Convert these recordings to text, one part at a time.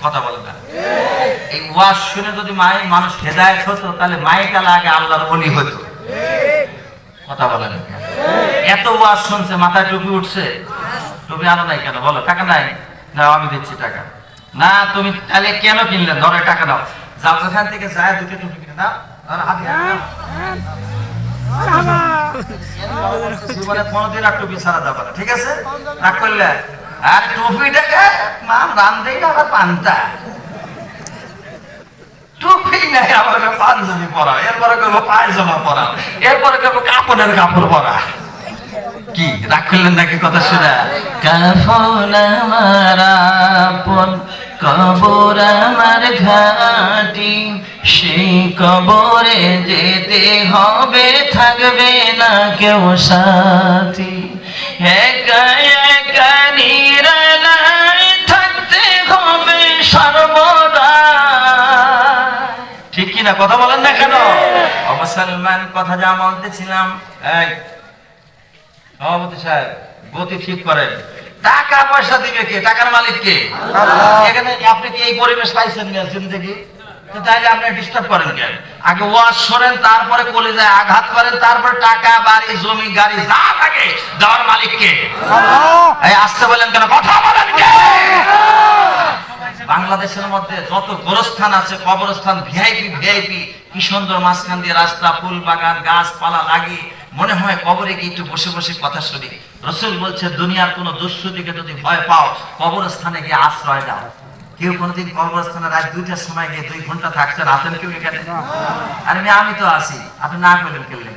কথা বলেন না। এই ওয়াজ শুনে যদি মানুষ হেদায়েত হতো তাহলে মাইকাল আগে আল্লাহর ওলি হতো। কথা বলেন। এত ওয়াজ শুনছে, মাথায় টুপি উঠছে, টুপি আনো নাই কেন? বলো টাকা নাই, না আমি দিচ্ছি টাকা। না তুমি তাহলে কেন কিনলে? ধরে টাকা দাও, যাও ওখান থেকে যায় দুটো টুপি কিনে দাও, জীবনে কোনোদিন আর টুপি ছাড়া যাবে না, ঠিক আছে? রাগ করলে আর টুপিটাকে মাম রান্ধেই না, আবার পান্তা টুপি নাই, আবার পাঞ্জাবি পরা, এরপরে করবো পায়জামা পরা, এরপরে করবো কাপড়ের কাপড় পরা। কি রাগ করলেন নাকি কথা শুনে? কাফন আমার আপন, কবর আমার ঘাটি, সেই কবরে যেতে হবে, থাকবে না কেউ সাথী, একা একা নিরালায় থাকতে হবে সর্বদা। ঠিক কিনা? কথা বলেন না কেন? মুসলমান কথা যা বলতেছিলাম, এই সভাপতি সাহেব গতি ঠিক করেন। টাকা পয়সা দিবে কে? টাকার মালিক কে? এখানে আপনি কি এই পরিবেশ পাইছেন না জিন্দেগি? তাইলে আপনি ডিস্টার্ব করেন কেন? আগে ওয়াজ শোনেন, তারপরে কলিজায় আঘাত করেন, তারপর টাকা বাড়ি জমি গাড়ি যা থাকে দেওয়ার মালিক কে? এই আসতে বলেন কেন? কথা বলেন কে? বাংলাদেশের মধ্যে যত গোরস্থান আছে, কবরস্থান, ভিআইপি ভিআইপি, কি সুন্দর মাঝখান দিয়ে রাস্তা, ফুল বাগান, গাছপালা লাগিয়ে মনে হয় কবরে গিয়ে একটু বসে বসে কথা শুনি। রাসূল বলছে দুনিয়ার কোন দুঃস্বদিকে যদি ভয় পাও, কবরস্থানে গিয়ে আশ্রয় দাও। কেউ কোনোদিন কবরস্থানে রাত 2টার সময় গিয়ে 2 ঘন্টা থাকছেন? আছেন কেউ এখানে? আরে আমি তো আছি, আপনি না করলেন কেলে?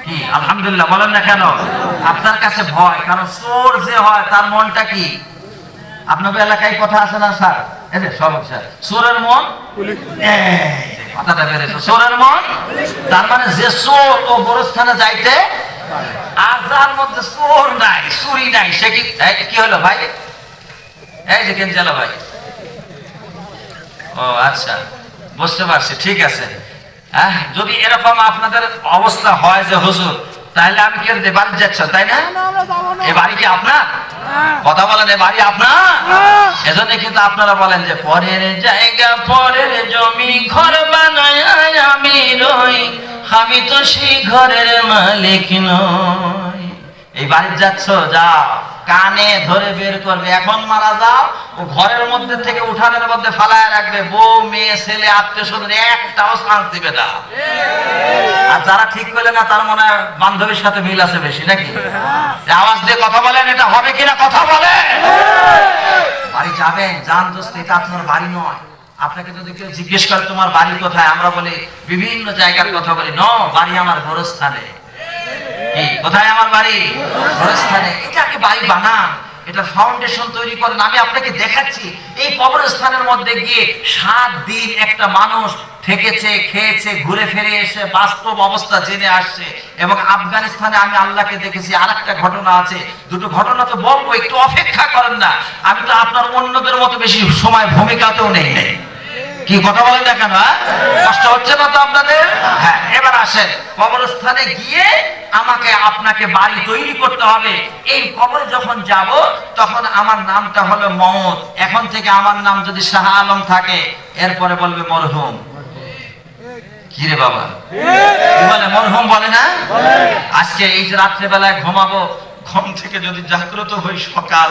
কি আলহামদুলিল্লাহ বলেন না কেন? আপনার কাছে ভয়, কারণ চোর যে হয় তার মনটা কি? আপনাদের এলাকায় কথা আছে না স্যার? এই যে সমস্যা, চোরের মন কথাটা বেড়েছে, চোরের মন। তার মানে যে চোর ও গোরস্থানে যাইতে, আর যার মধ্যে চোর নাই, চুরি নাই, সে কি হলো ভাই? এই যে কেন চালা ভাই? ও আচ্ছা, বুঝতে পারছি, ঠিক আছে। যদি এরকম আপনাদের অবস্থা হয় যে হুজুর, তাহলে আমি কি বাড়ি যাচ্ছেন, তাই না? এ বাড়ি কি আপনার? কথা বলেন, এ বাড়ি আপনার? এজন্য কিন্তু আপনারা বলেন যে পরের জায়গা পরের জমি, ঘর বানায় আমি রই, আমি তো সেই ঘরের মালিক নই। এই বাড়ি যাচ্ছ, যাও, কানে ধরে বের করবে, এখন মারা যাও, ও ঘরের মধ্যে থেকে উঠানের মধ্যে ফালায় রাখবে, বউ মেয়ে ছেলে আত্মীয় স্বজন একটাও শান্তি দিবে না। আর যারা ঠিক করলে না, তার মনে হয় বান্ধবীর সাথে মিল আছে বেশি, নাকি? আওয়াজ দিয়ে কথা বলেন, এটা হবে কিনা? কথা বলে বাড়ি যাবেন, জান দোস্ত, এটা আপনার বাড়ি নয়। আপনাকে যদি কেউ জিজ্ঞেস করে তোমার বাড়ি কোথায়, আমরা বলি বিভিন্ন জায়গার কথা বলি, ন বাড়ি আমার গোরস্থানে। কি কোথায় আমার বাড়ি? গোরস্থানে। এটাকে বাড়ি বানান, এটা ফাউন্ডেশন তৈরি করেন। আমি আপনাকে দেখাচ্ছি, এই কবরস্থানের মধ্যে গিয়ে 7 দিন একটা মানুষ থেকেছে, খেয়েছে, ঘুরে ফিরে এসে বাস্তব অবস্থা জেনে আসছে। এবং আফগানিস্তানে আমি আল্লাহকে দেখেছি। আরেকটা ঘটনা আছে, দুটো ঘটনা তো বলবো, একটু অপেক্ষা করেন না। আমি তো আপনার অন্যদের মতো বেশি সময় ভূমিকাতেও নেই। কি কথা বলেন না কেন? কষ্ট হচ্ছে না তো আপনাদের? হ্যাঁ, এবার আসেন, কবরস্থানে গিয়ে আমাকে আপনাকে বাড়ি তৈরি করতে হবে। এই কবরে যখন যাব, তখন আমার নামটা হলো মওত। এখন থেকে আমার নাম যদি শাহ আলম থাকে, এরপরে বলবে মরহুম। কি রে বাবা, কি বলে? মরহুম বলে না? আজকে এই যে রাত্রেবেলায় ঘুমাবো, ঘুম থেকে যদি জাগ্রত হই সকাল,